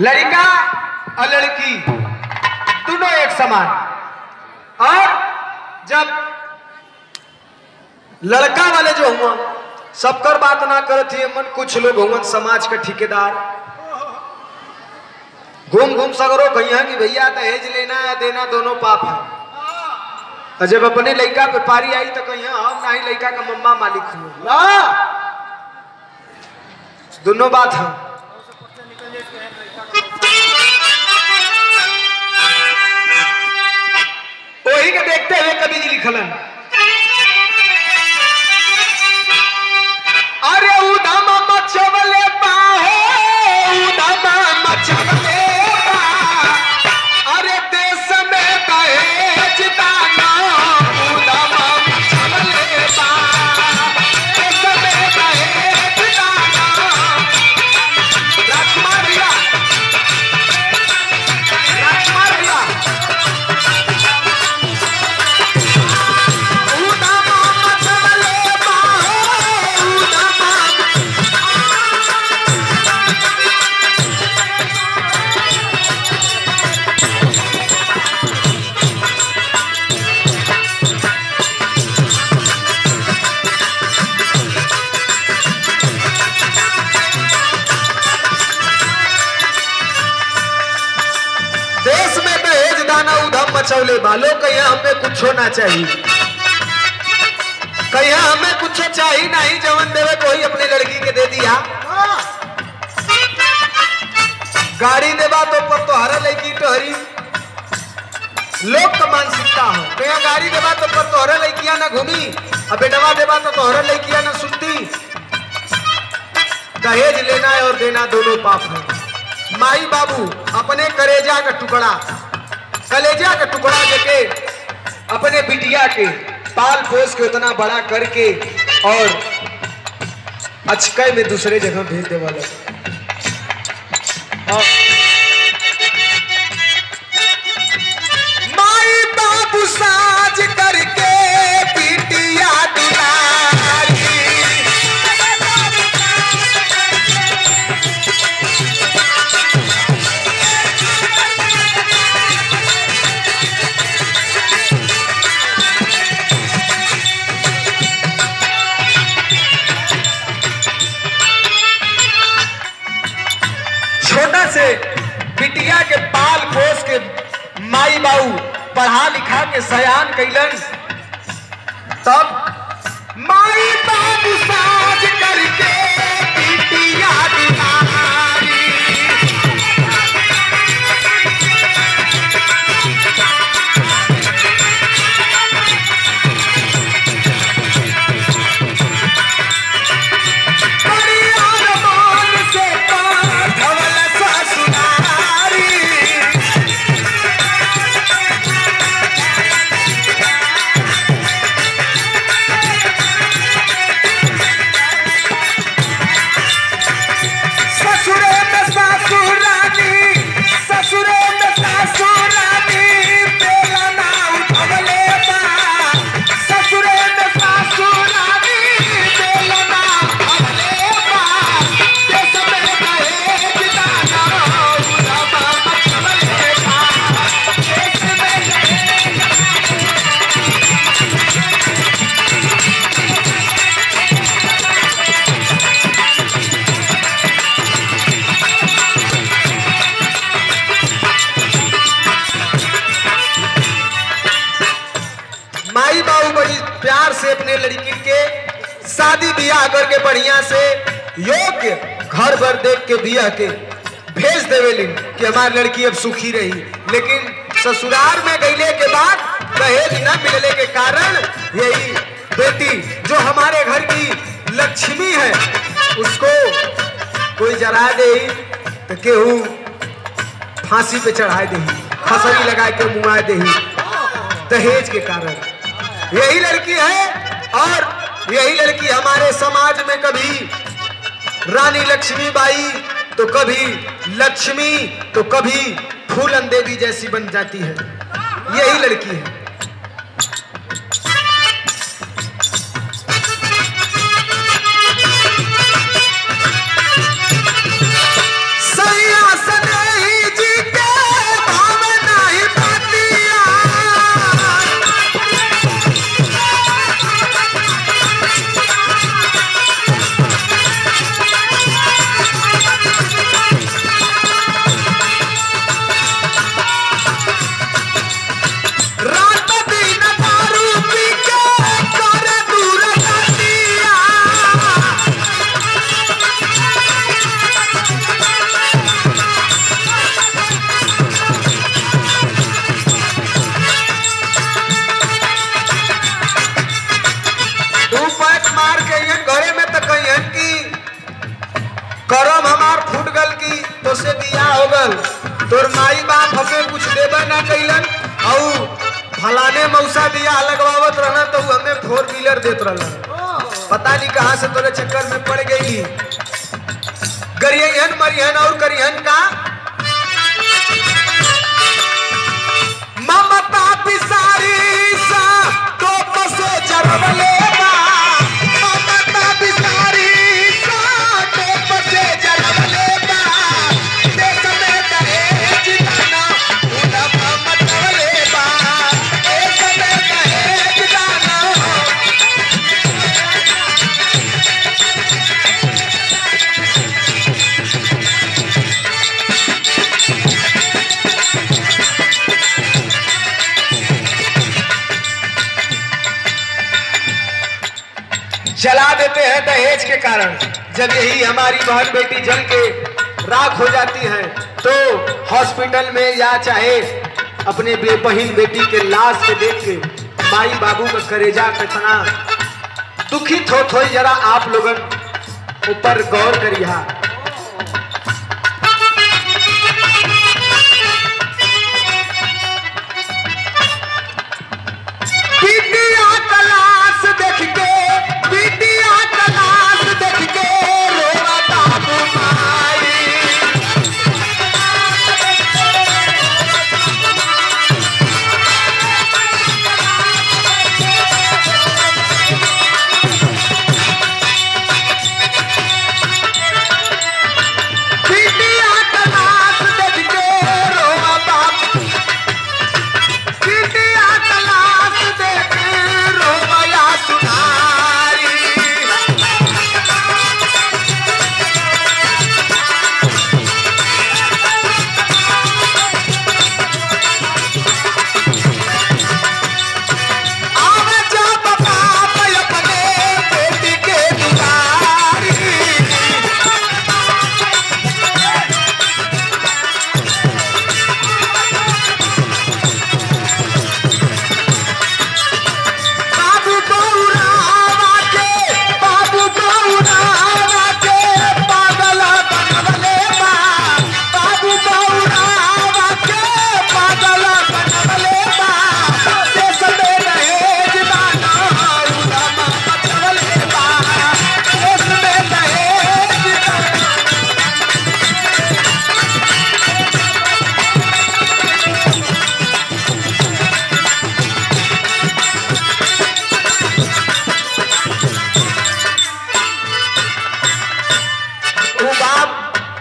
लड़का और लड़की दोनों एक समान। और जब लड़का वाले जो हुआ सबकर बात ना करती मन, कुछ लोग हुआ समाज के ठेकेदार घूम घूम सगरो कहिया कि भैया दहेज लेना या देना दोनों पाप है। और जब अपने लड़का पे पारी आई तो कहिया हम ना ही लड़का का मम्मा मालिक हुआ, दोनों बात है। वही के देखते हुए कवि जी लिखलन, अरे उदामा मचवले बाहो, उदामा मचवले बा, अरे देश में दहेज दाना, उदामा मचवले बा, देश में दहेज दाना। राजकुमार भैया, राजकुमार भैया, मचौले बालों कहिया हमें कुछ होना चाहिए, कहिया हमें कुछ चाहिए नहीं, जवन देवे कोई अपने लड़की के दे दिया। गाड़ी देवा तो पर तो हरा लड़की टहरी, लोग का मानसिकता हो कहिया गाड़ी देवा तो पर तो हरा लड़कियां ना घूमी, अब बेटवा देवा तो हरा लड़कियां ना सुनती। दहेज लेना और देना दोनों पाप है। माई बाबू अपने कलेजा का टुकड़ा, कलेजा का टुकड़ा देके अपने बिटिया के पाल पोस के उतना बड़ा करके और अचकई में दूसरे जगह भेज दे वाले। माई बाबू साज करके बिटिया दुलारी, से बिटिया के पाल पोस के माई बाबू पढ़ा लिखा के सयान कैलन, तब माई बाबू साज करके बिटिया दुलारी, से अपने लड़की के शादी ब्याह करके बढ़िया से योग्य घर भर देख के बिया के भेज देवेली कि हमारी लड़की अब सुखी रही। लेकिन ससुराल में गईले के बाद दहेज न मिलने के कारण यही बेटी जो हमारे घर की लक्ष्मी है उसको कोई जरा दे तो केहू फांसी पे चढ़ाए दे, फसली लगा के मुआ दे, दहेज के कारण। यही लड़की है और यही लड़की हमारे समाज में कभी रानी लक्ष्मीबाई तो कभी लक्ष्मी तो कभी फूलन देवी जैसी बन जाती है। यही लड़की है। सैया सने तोसे बियाह हो गल, तोर माई बाप हमें कुछ देबा ना कैलन, और फलाने मौसा बियाह लगवावत रहना तो हमें 4 व्हीलर देत रहलन। पता नहीं कहाँ से तोरे चक्कर में पड़ गई। गरियन मरियन और करियन का ममता पिसारी सा तो पसे जरवले बा, ममता पिसारी सा तो पसे जरवले बा, देश में दहेज दाना उड़ा ममतवले बा, देश में दहेज दाना। जला देते हैं दहेज के कारण। जब यही हमारी बहन बेटी जल के राख हो जाती हैं तो हॉस्पिटल में या चाहे अपने बहन बेटी के लाश के देख के माई बाबू का करेजा कितना दुखित हो, जरा आप लोगन ऊपर गौर करिए।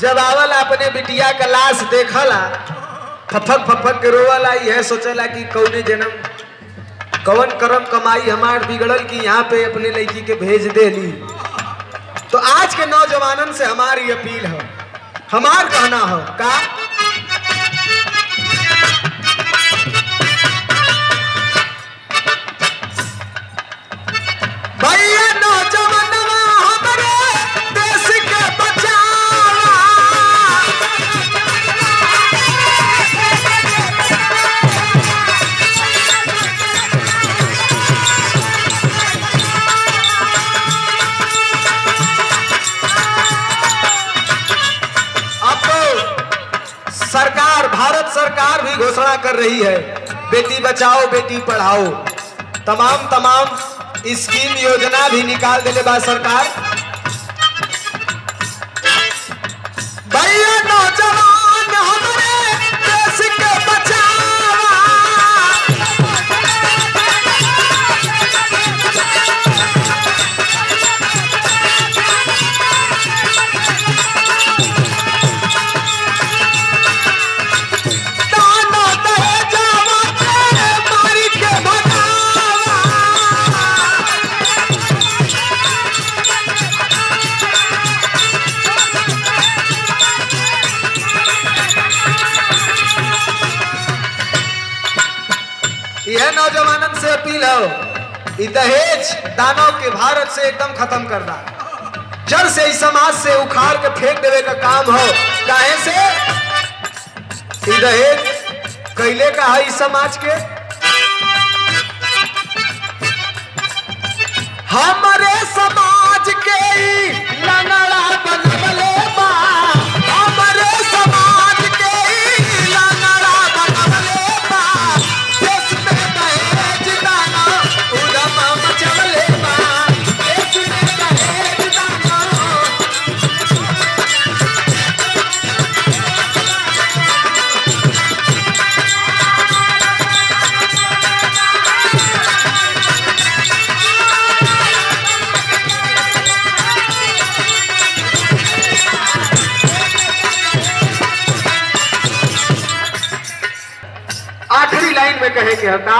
जब आवला अपने बिटिया का लाश देखला फफक फफक के रोवाला, यह सोचला कि कौने जन्म कवन करम कमाई हमार बिगड़ल कि यहाँ पे अपने लड़की के भेज देली। तो आज के नौजवानन से हमारी अपील है, हमार कहना है का भैया नौजवानवा हमारे देश के बचावा, सरकार भारत सरकार भी घोषणा कर रही है बेटी बचाओ बेटी पढ़ाओ, तमाम स्कीम योजना भी निकाल देले बा सरकार। भैया नौजवान हमारे देश के बचावा, यह नौजवानन से अपील हो, दहेज दानों के भारत से एकदम खत्म कर दा, जड़ से इस समाज से उखाड़ के फेंक देवे का काम हो। काहे से दहेज कैले का है इस समाज के, हमारे समाज के लंगड़ा बनवले बा, हमारे लाइन में कहे के होता